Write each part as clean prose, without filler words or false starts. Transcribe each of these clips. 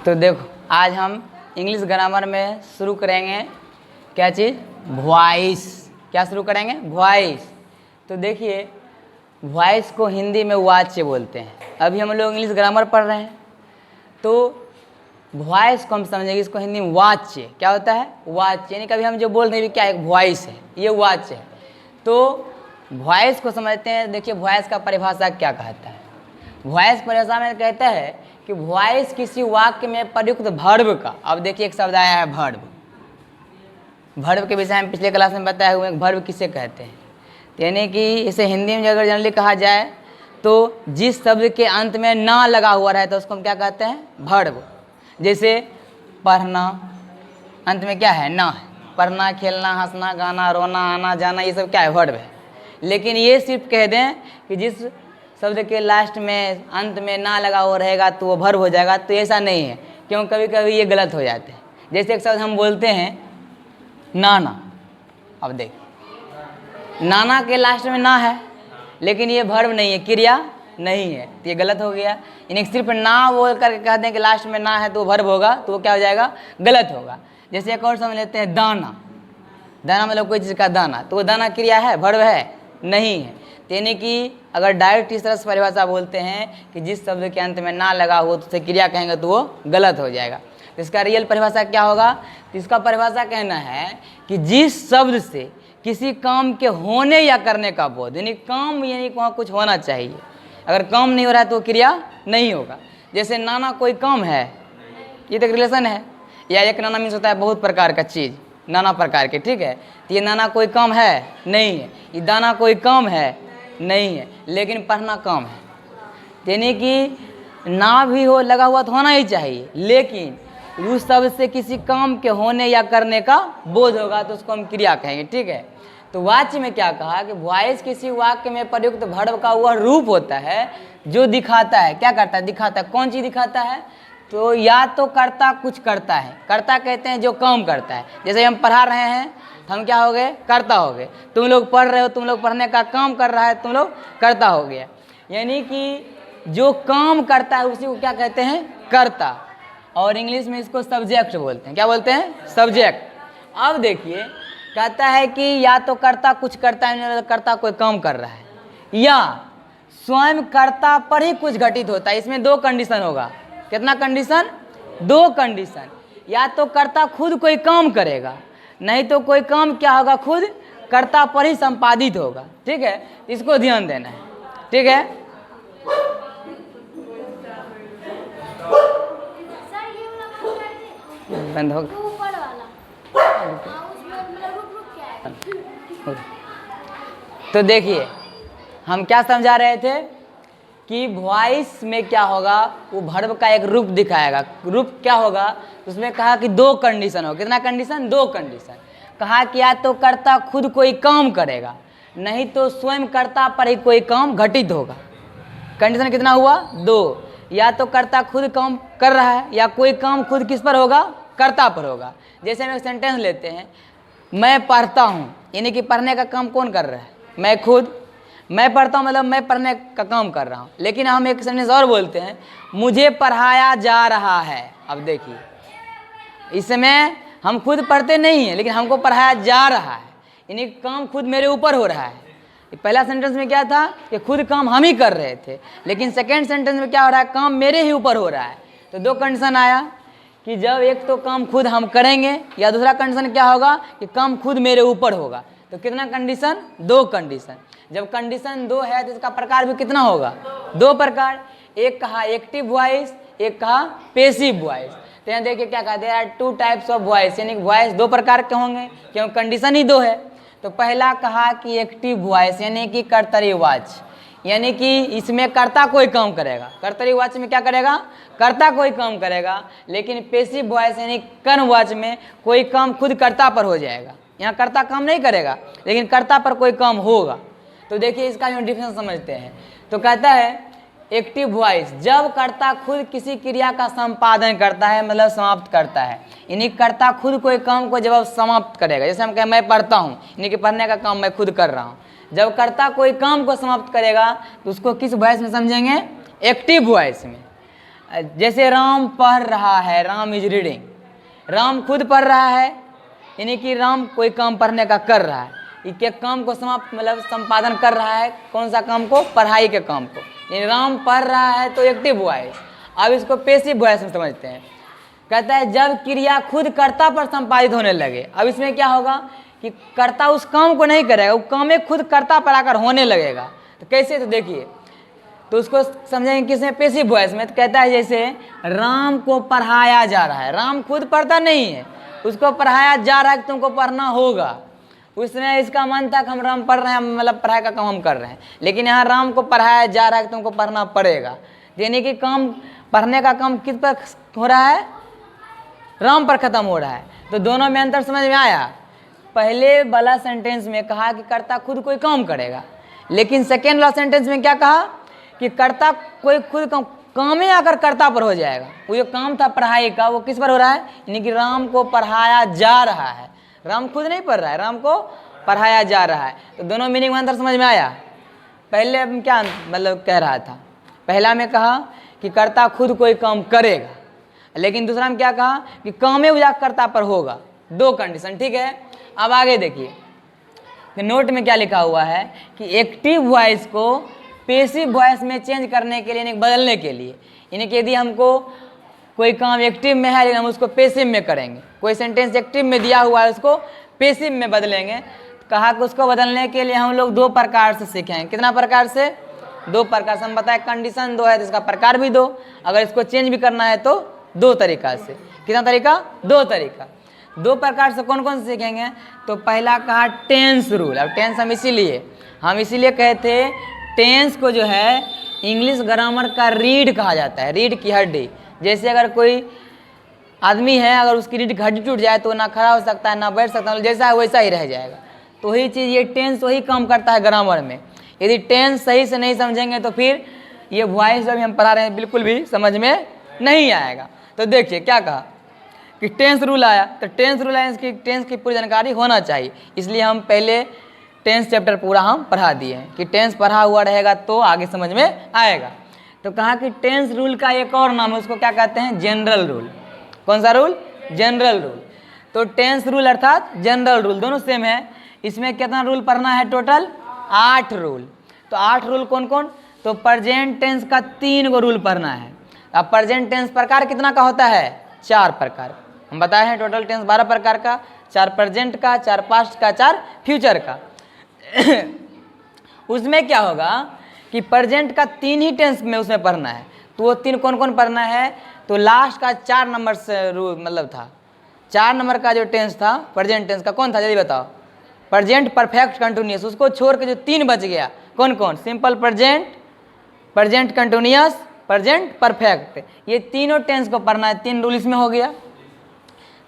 तो देखो आज हम इंग्लिश ग्रामर में शुरू करेंगे क्या चीज़, वॉइस। क्या शुरू करेंगे, वॉइस। तो देखिए वॉइस को हिंदी में वाच्य बोलते हैं। अभी हम लोग इंग्लिश ग्रामर पढ़ रहे हैं तो वॉइस को हम समझेंगे, इसको हिंदी में वाच्य क्या होता है, वाच्य। यानी कभी हम जो बोल रहे हैं क्या एक वॉइस है, ये वाच्य है। तो वॉइस को समझते हैं। देखिए वॉइस का परिभाषा क्या कहता है। वॉइस परिभाषा में कहता है कि वॉइस किसी वाक्य में प्रयुक्त वर्ब का, अब देखिए एक शब्द आया है वर्ब। वर्ब के विषय में पिछले क्लास में बताया हुआ है, वर्ब किसे कहते हैं। यानी कि इसे हिंदी में अगर जनरली कहा जाए तो जिस शब्द के अंत में ना लगा हुआ रहता है उसको हम क्या कहते हैं, वर्ब। जैसे पढ़ना, अंत में क्या है, ना है। पढ़ना, खेलना, हंसना, गाना, रोना, आना जाना, ये सब क्या है, वर्ब है। लेकिन ये सिर्फ कह दें कि जिस शब्द के लास्ट में अंत में ना लगा हुआ रहेगा तो वो वर्ब हो जाएगा, तो ऐसा नहीं है। क्यों, कभी कभी ये गलत हो जाते हैं। जैसे एक शब्द हम बोलते हैं नाना, अब देखिए नाना के लास्ट में ना है लेकिन ये वर्ब नहीं है, क्रिया नहीं है, तो ये गलत हो गया। यानी सिर्फ ना बोल करके कहते हैं कि लास्ट में ना है तो वर्ब होगा, तो वो क्या हो जाएगा, गलत होगा। जैसे एक और समझ लेते हैं दाना। दाना मतलब कोई चीज़ का दाना, तो वो दाना क्रिया है, वर्ब है नहीं है। यानी कि अगर डायरेक्ट इस तरह से परिभाषा बोलते हैं कि जिस शब्द के अंत में ना लगा हो तो उसे क्रिया कहेंगे तो वो गलत हो जाएगा। तो इसका रियल परिभाषा क्या होगा, तो इसका परिभाषा कहना है कि जिस शब्द से किसी काम के होने या करने का बोध, यानी काम यानी वहाँ कुछ होना चाहिए, अगर काम नहीं हो रहा है तो क्रिया नहीं होगा। जैसे नाना कोई काम है, ये तो रिलेशन है। या एक नाना मीन्स होता है बहुत प्रकार का चीज़, नाना प्रकार के, ठीक है। तो ये नाना कोई काम है नहीं है, ये दाना कोई काम है नहीं है, लेकिन पढ़ना काम है। यानी कि ना भी हो लगा हुआ तो होना ही चाहिए, लेकिन उस शब्द से किसी काम के होने या करने का बोध होगा तो उसको हम क्रिया कहेंगे, ठीक है। तो वाच्य में क्या कहा कि वॉइस किसी वाक्य में प्रयुक्त वर्ब का वह रूप होता है जो दिखाता है, क्या करता है, दिखाता है। कौन चीज़ दिखाता है, तो या तो कर्ता कुछ करता है, कर्ता कहते हैं जो काम करता है। जैसे हम पढ़ा रहे हैं तो हम क्या हो गए, कर्ता हो गए। तुम लोग पढ़ रहे हो, तुम लोग पढ़ने का काम कर रहा है, तुम लोग कर्ता हो गया। यानी कि जो काम करता है उसी को क्या कहते हैं, कर्ता। और इंग्लिश में इसको सब्जेक्ट बोलते हैं। क्या बोलते हैं, सब्जेक्ट। अब देखिए कहता है कि या तो कर्ता कुछ करता है, कर्ता कोई काम कर रहा है, या स्वयं कर्ता पर ही कुछ घटित होता है। इसमें दो कंडीशन होगा। कितना कंडीशन, दो कंडीशन। या तो कर्ता खुद कोई काम करेगा, नहीं तो कोई काम क्या होगा, खुद कर्ता पर ही संपादित होगा, ठीक है। इसको ध्यान देना है, ठीक है। बंद हो गया। तो देखिए हम क्या समझा रहे थे कि वॉइस में क्या होगा, वो वर्ब का एक रूप दिखाएगा। रूप क्या होगा, उसमें कहा कि दो कंडीशन हो। कितना कंडीशन, दो कंडीशन। कहा कि या तो कर्ता खुद कोई काम करेगा, नहीं तो स्वयं कर्ता पर ही कोई काम घटित होगा। कंडीशन कितना हुआ, दो। या तो कर्ता खुद काम कर रहा है, या कोई काम खुद किस पर होगा, कर्ता पर होगा। जैसे हम एक सेंटेंस लेते हैं, मैं पढ़ता हूँ, यानी कि पढ़ने का काम कौन कर रहा है, मैं खुद। मैं पढ़ता हूँ मतलब मैं पढ़ने का काम कर रहा हूँ। लेकिन हम एक सेंटेंस और बोलते हैं, मुझे पढ़ाया जा रहा है। अब देखिए इसमें हम खुद पढ़ते नहीं हैं, लेकिन हमको पढ़ाया जा रहा है, यानी काम खुद मेरे ऊपर हो रहा है। पहला सेंटेंस में क्या था कि खुद काम हम ही कर रहे थे, लेकिन सेकेंड सेंटेंस में क्या हो रहा है, काम मेरे ही ऊपर हो रहा है। तो दो कंडीशन आया कि जब एक तो काम खुद हम करेंगे, या दूसरा कंडीशन क्या होगा कि काम खुद मेरे ऊपर होगा। तो कितना कंडीशन, दो कंडीशन। जब कंडीशन दो है तो इसका प्रकार भी कितना होगा, दो प्रकार। एक कहा एक्टिव वॉइस, एक कहा पैसिव वॉइस। तो यहाँ देखिए क्या कहा, there are two types of voice, यानी वॉइस दो प्रकार के होंगे क्यों, कंडीशन ही दो है। तो पहला कहा कि एक्टिव वॉइस यानी कि कर्तरीवाच्य, यानी कि इसमें कर्ता कोई काम करेगा। कर्तरीवाच्य में क्या करेगा, कर्ता कोई काम करेगा। लेकिन पैसिव वॉइस यानी कर्मवाच्य में कोई काम खुद कर्ता पर हो जाएगा। यहाँ कर्ता काम नहीं करेगा लेकिन कर्ता पर कोई काम होगा। तो देखिए इसका हम डिफरेंस समझते हैं। तो कहता है एक्टिव वॉइस जब कर्ता खुद किसी क्रिया का संपादन करता है, मतलब समाप्त करता है, यानी कर्ता खुद कोई काम को जब समाप्त करेगा। जैसे हम कहें मैं पढ़ता हूँ, यानी कि पढ़ने का काम मैं खुद कर रहा हूँ। जब कर्ता कोई काम को समाप्त करेगा तो उसको किस वॉइस में समझेंगे, एक्टिव वॉइस में। जैसे राम पढ़ रहा है, राम इज रीडिंग, राम खुद पढ़ रहा है, यानी कि राम कोई काम पढ़ने का कर रहा है, ये काम को समाप्त मतलब संपादन कर रहा है, कौन सा काम को, पढ़ाई के काम को, यानी राम पढ़ रहा है तो एक्टिव वॉइस। अब इसको पैसिव वॉइस में समझते हैं। कहता है जब क्रिया खुद कर्ता पर संपादित होने लगे, अब इसमें क्या होगा कि कर्ता उस काम को नहीं करेगा, वो काम एक खुद कर्ता पर आकर होने लगेगा। तो कैसे, तो देखिए, तो उसको समझेंगे किसमें, पैसिव वॉइस में। तो कहता है जैसे राम को पढ़ाया जा रहा है, राम खुद पढ़ता नहीं है, उसको पढ़ाया जा रहा है कि तुमको पढ़ना होगा। उसने इसका मन था कि हम राम पढ़ रहे हैं, मतलब पढ़ाई का काम हम कर रहे हैं, लेकिन यहाँ राम को पढ़ाया जा रहा है कि तुमको पढ़ना पड़ेगा, यानी कि काम पढ़ने का काम किस पर हो रहा है, राम पर खत्म हो रहा है। तो दोनों में अंतर समझ में आया। पहले वाला सेंटेंस में कहा कि कर्ता खुद कोई काम करेगा, लेकिन सेकेंड वाला सेंटेंस में क्या कहा कि कर्ता कोई खुद काम ही आकर कर्ता पर हो जाएगा। वो जो काम था पढ़ाई का, वो किस पर हो रहा है, यानी कि राम को पढ़ाया जा रहा है, राम खुद नहीं पढ़ रहा है, राम को पढ़ाया जा रहा है। तो दोनों मीनिंग में अंतर समझ में आया। पहले क्या मतलब कह रहा था, पहला में कहा कि कर्ता खुद कोई काम करेगा, लेकिन दूसरा में क्या कहा कि काम ही कर्ता पर होगा। दो कंडीशन, ठीक है। अब आगे देखिए नोट में क्या लिखा हुआ है कि एक्टिव वॉइस को पैसिव वॉइस में चेंज करने के लिए, बदलने के लिए, यानी कि यदि हमको कोई काम एक्टिव में है लेकिन हम उसको पैसिव में करेंगे, कोई सेंटेंस एक्टिव में दिया हुआ है उसको पैसिव में बदलेंगे, तो कहा कि उसको बदलने के लिए हम लोग दो प्रकार से सीखेंगे। कितना प्रकार से, दो प्रकार से। हम बताए कंडीशन दो है तो इसका प्रकार भी दो, अगर इसको चेंज भी करना है तो दो तरीका से। कितना तरीका, दो तरीका। दो प्रकार से कौन कौन से सीखेंगे, तो पहला कहा टेंस रूल। अब टेंस हम इसीलिए कहे थे, टेंस को जो है इंग्लिश ग्रामर का रीढ़ कहा जाता है, रीढ़ की हड्डी। जैसे अगर कोई आदमी है, अगर उसकी रीढ़ की हड्डी टूट जाए तो ना खड़ा हो सकता है, ना बैठ सकता है, जैसा है वैसा ही रह जाएगा। तो वही चीज़ ये टेंस वही काम करता है ग्रामर में। यदि टेंस सही से नहीं समझेंगे तो फिर ये वॉइस जो भी हम पढ़ा रहे हैं बिल्कुल भी समझ में नहीं आएगा। तो देखिए क्या कहा कि टेंस रूल आया, तो टेंस रूल आया, इसकी टेंस की पूरी जानकारी होना चाहिए, इसलिए हम पहले टेंस चैप्टर पूरा हम पढ़ा दिए हैं कि टेंस पढ़ा हुआ रहेगा तो आगे समझ में आएगा। तो कहा कि टेंस रूल का एक और नाम है, उसको क्या कहते हैं, जनरल रूल। कौन सा रूल, जनरल रूल। तो टेंस रूल अर्थात जनरल रूल दोनों सेम है। इसमें कितना रूल पढ़ना है, टोटल 8 रूल। तो 8 रूल कौन कौन, तो प्रेजेंट टेंस का 3 गो रूल पढ़ना है। अब प्रेजेंट टेंस प्रकार कितना का होता है, 4 प्रकार हम बताए हैं। टोटल टेंस 12 प्रकार का, 4 प्रेजेंट का, 4 पास्ट का, 4 फ्यूचर का। उसमें क्या होगा कि प्रेजेंट का 3 ही टेंस में उसमें पढ़ना है। तो वो 3 कौन कौन पढ़ना है, तो लास्ट का 4 नंबर से रूल मतलब था, 4 नंबर का जो टेंस था प्रेजेंट टेंस का कौन था, जल्दी बताओ। प्रेजेंट परफेक्ट कंटिन्यूअस, उसको छोड़ के जो 3 बच गया कौन कौन, simple present, present continuous, present perfect, ये तीनों टेंस को पढ़ना है। 3 रूल इसमें हो गया।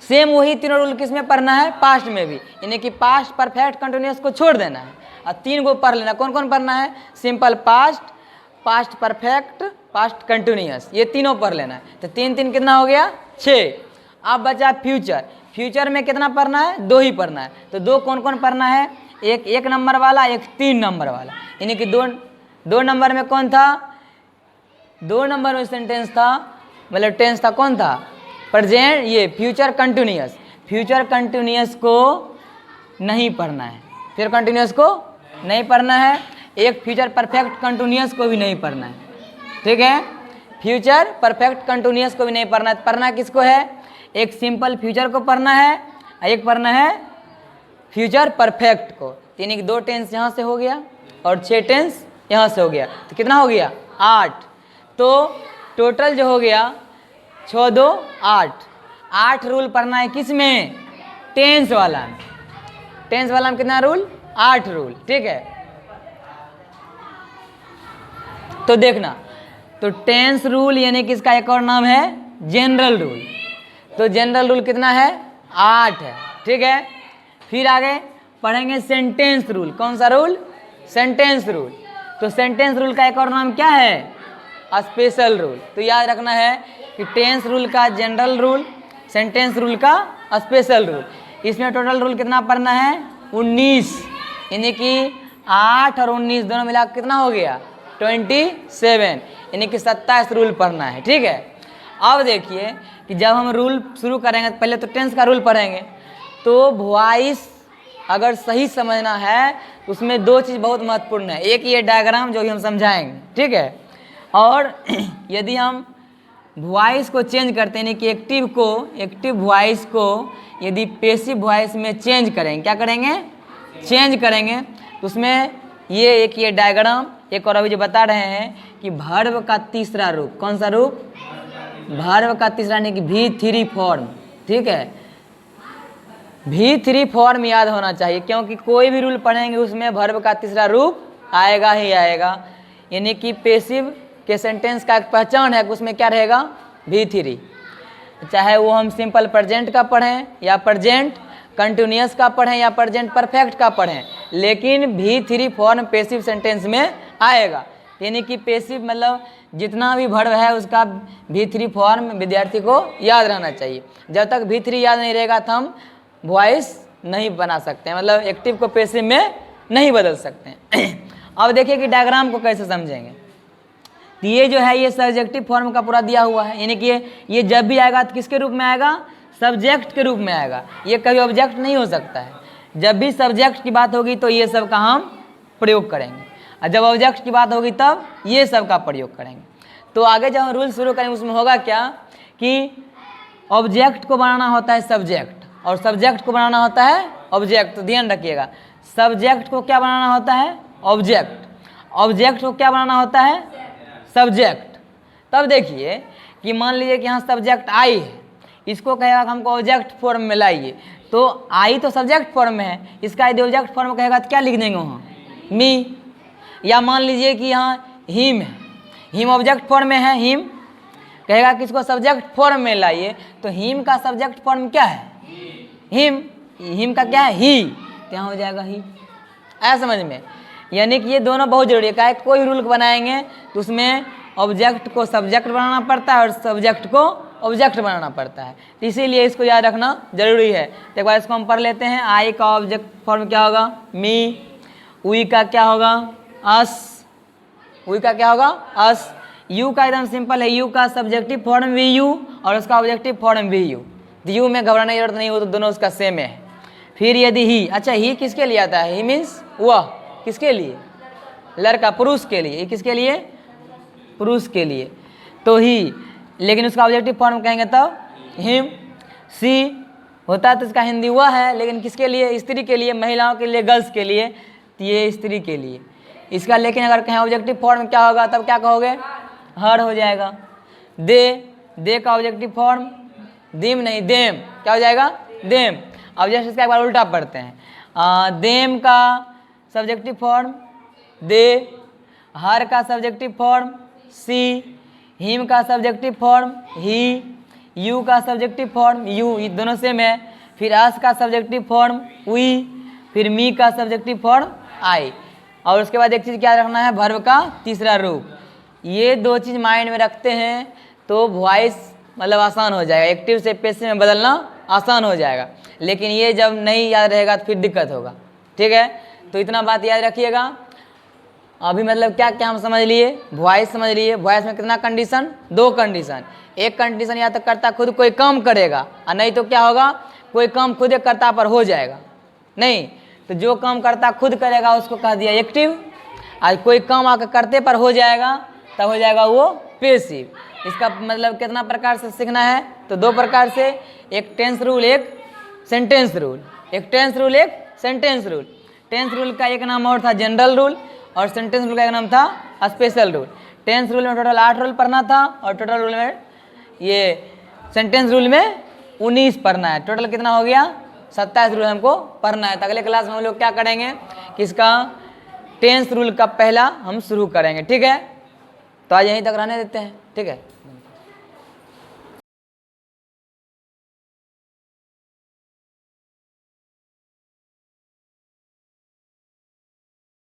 सेम वही तीनों रूल किस में पढ़ना है, पास्ट में भी, यानी कि पास्ट परफेक्ट कंटिन्यूअस को छोड़ देना है और 3 को पढ़ लेना। कौन कौन पढ़ना है, simple past, past perfect, past continuous, ये तीनों पढ़ लेना है। तो 3 3 कितना हो गया, 6। अब बचा फ्यूचर। फ्यूचर में कितना पढ़ना है, 2 ही पढ़ना है। तो 2 कौन कौन पढ़ना है, एक 1 नंबर वाला, एक 3 नंबर वाला, यानी कि 2 नंबर में कौन था, 2 नंबर में सेंटेंस था, मतलब टेंस था कौन था, प्रेजेंट, ये फ्यूचर कंटिन्यूअस। फ्यूचर कंटिन्यूअस को नहीं पढ़ना है, फ्यूचर कंटिन्यूअस को नहीं पढ़ना है। एक फ्यूचर परफेक्ट कंटिन्यूअस को भी नहीं पढ़ना है, ठीक है। फ्यूचर परफेक्ट कंटिन्यूअस को भी नहीं पढ़ना है। पढ़ना किसको है, एक सिंपल फ्यूचर को पढ़ना है, एक पढ़ना है फ्यूचर परफेक्ट को। यानी कि 2 टेंस यहाँ से हो गया और 6 टेंस यहाँ से हो गया। तो कितना हो गया, 8। तो टोटल जो हो गया 6 2 8, 8 रूल पढ़ना है किस में, टेंस वाला में। टेंस वाला में कितना रूल, 8 रूल, ठीक है। तो देखना, तो टेंस रूल यानी कि इसका एक और नाम है जनरल रूल। तो जनरल रूल कितना है, 8 है, ठीक है। फिर आगे पढ़ेंगे सेंटेंस रूल। कौन सा रूल, सेंटेंस रूल। तो सेंटेंस रूल का एक और नाम क्या है, स्पेशल रूल। तो याद रखना है कि टेंस रूल का जनरल रूल, सेंटेंस रूल का स्पेशल रूल। इसमें टोटल रूल कितना पढ़ना है, 19, यानी कि 8 और 19 दोनों मिला कितना हो गया, 27, यानी कि 27 रूल पढ़ना है, ठीक है। अब देखिए कि जब हम रूल शुरू करेंगे पहले तो टेंस का रूल पढ़ेंगे। तो वॉइस अगर सही समझना है तो उसमें दो चीज़ बहुत महत्वपूर्ण है। एक ये डायग्राम जो कि हम समझाएंगे, ठीक है। और यदि हम वॉइस को चेंज करते हैं, यानी कि एक्टिव वॉइस को यदि पैसिव वॉइस में चेंज करेंगे, क्या करेंगे, चेंज करेंगे, तो उसमें ये डायग्राम एक और अभी जो बता रहे हैं कि वर्ब का तीसरा रूप, कौन सा रूप, वर्ब का तीसरा यानी कि V3 फॉर्म, ठीक है। V3 फॉर्म याद होना चाहिए, क्योंकि कोई भी रूल पढ़ेंगे उसमें वर्ब का तीसरा रूप आएगा ही आएगा। यानी कि पैसिव के सेंटेंस का एक पहचान है कि उसमें क्या रहेगा, V3, चाहे वो हम सिंपल प्रेजेंट का पढ़ें या प्रेजेंट कंटिन्यूअस का पढ़ें या प्रेजेंट परफेक्ट का पढ़ें, लेकिन V3 फॉर्म पैसिव सेंटेंस में आएगा। यानी कि पैसिव मतलब जितना भी वर्ब है उसका V3 फॉर्म विद्यार्थी को याद रहना चाहिए। जब तक V3 याद नहीं रहेगा तो हम वॉइस नहीं बना सकते हैं, मतलब एक्टिव को पैसिव में नहीं बदल सकते हैं। अब देखिए कि डायग्राम को कैसे समझेंगे। तो ये जो है ये सब्जेक्टिव फॉर्म का पूरा दिया हुआ है, यानी कि ये जब भी आएगा तो किसके रूप में आएगा, सब्जेक्ट के रूप में आएगा। ये कभी ऑब्जेक्ट नहीं हो सकता है। जब भी सब्जेक्ट की बात होगी तो ये सब का हम प्रयोग करेंगे, और जब ऑब्जेक्ट की बात होगी तब ये सब का प्रयोग करेंगे। तो आगे जब हम रूल शुरू करेंगे उसमें होगा क्या कि ऑब्जेक्ट को बनाना होता है सब्जेक्ट और सब्जेक्ट को बनाना होता है ऑब्जेक्ट। तो ध्यान रखिएगा, सब्जेक्ट को क्या बनाना होता है, ऑब्जेक्ट, ऑब्जेक्ट को क्या बनाना होता है, सब्जेक्ट। तब देखिए कि मान लीजिए कि यहाँ सब्जेक्ट आई है, इसको कहेगा कि हमको ऑब्जेक्ट फॉर्म में लाइए, तो आई तो सब्जेक्ट फॉर्म में है, इसका यदि ऑब्जेक्ट फॉर्म कहेगा तो क्या लिख देंगे वहाँ, मी। या मान लीजिए कि यहाँ हिम है, हिम ऑब्जेक्ट फॉर्म में है, हिम कहेगा कि इसको सब्जेक्ट फॉर्म में लाइए, तो हिम का सब्जेक्ट फॉर्म क्या है, हिम, हिम का क्या है, ही, क्या हो जाएगा, ही। ऐसा समझ में, यानी कि ये दोनों बहुत जरूरी है। क्या है, कोई रूल बनाएंगे तो उसमें ऑब्जेक्ट को सब्जेक्ट बनाना पड़ता है और सब्जेक्ट को ऑब्जेक्ट बनाना पड़ता है, तो इसीलिए इसको याद रखना जरूरी है। तो एक बार इसको हम पढ़ लेते हैं। आई का ऑब्जेक्ट फॉर्म क्या होगा, मी। वी का क्या होगा, अस। वी का क्या होगा, अस। यू का एकदम सिंपल है, यू का सब्जेक्टिव फॉर्म वी यू और उसका objective form we you. You में घबराने की जरूरत नहीं हो, तो दोनों उसका सेम है। फिर यदि ही, अच्छा ही किसके लिए आता है, ही मीन्स वह, किसके लिए, लड़का, पुरुष के लिए। ये किसके लिए, पुरुष के लिए, तो ही, लेकिन उसका ऑब्जेक्टिव फॉर्म कहेंगे तब हिम। सी होता है तो इसका हिंदी वह है, लेकिन किसके लिए, स्त्री के लिए, महिलाओं के लिए, गर्ल्स के लिए, तो ये स्त्री के लिए इसका। लेकिन अगर कहें ऑब्जेक्टिव फॉर्म क्या होगा, तब क्या कहोगे, हर हो जाएगा। दे का ऑब्जेक्टिव फॉर्म दिम नहीं, देम, क्या हो जाएगा, देम। अब जैसे इसका एक बार उल्टा पढ़ते हैं। देम का सब्जेक्टिव फॉर्म दे, हर का सब्जेक्टिव फॉर्म सी, हिम का सब्जेक्टिव फॉर्म ही, यू का सब्जेक्टिव फॉर्म यू, ये दोनों सेम है। फिर अस का सब्जेक्टिव फॉर्म वी, फिर मी का सब्जेक्टिव फॉर्म आई। और उसके बाद एक चीज़ क्या रखना है, वर्ब का तीसरा रूप। ये दो चीज़ माइंड में रखते हैं तो वॉइस मतलब आसान हो जाएगा, एक्टिव से पैसिव में बदलना आसान हो जाएगा। लेकिन ये जब नहीं याद रहेगा तो फिर दिक्कत होगा, ठीक है। तो इतना बात याद रखिएगा। अभी मतलब क्या क्या हम समझ लिए, वॉइस समझ लिए। वॉइस में कितना कंडीशन, दो कंडीशन। एक कंडीशन या तो कर्ता खुद कोई काम करेगा और नहीं तो क्या होगा, कोई काम खुद एक कर्ता पर हो जाएगा। नहीं तो जो काम कर्ता खुद करेगा उसको कह दिया एक्टिव, आज कोई काम आकर करते पर हो जाएगा तब हो जाएगा वो पैसिव। इसका मतलब कितना प्रकार से सीखना है, तो दो प्रकार से, एक टेंस रूल, एक सेंटेंस रूल। एक टेंस रूल, एक सेंटेंस रूल। टेंस रूल का एक नाम और था जनरल रूल और सेंटेंस रूल का एक नाम था स्पेशल रूल। टेंस रूल में टोटल 8 रूल पढ़ना था और टोटल रूल में ये सेंटेंस रूल में 19 पढ़ना है। टोटल कितना हो गया, 27 रूल हमको पढ़ना है। तो अगले क्लास में हम लोग क्या करेंगे कि इसका टेंस रूल का पहला हम शुरू करेंगे, ठीक है। तो आज यहीं तक रहने देते हैं, ठीक है।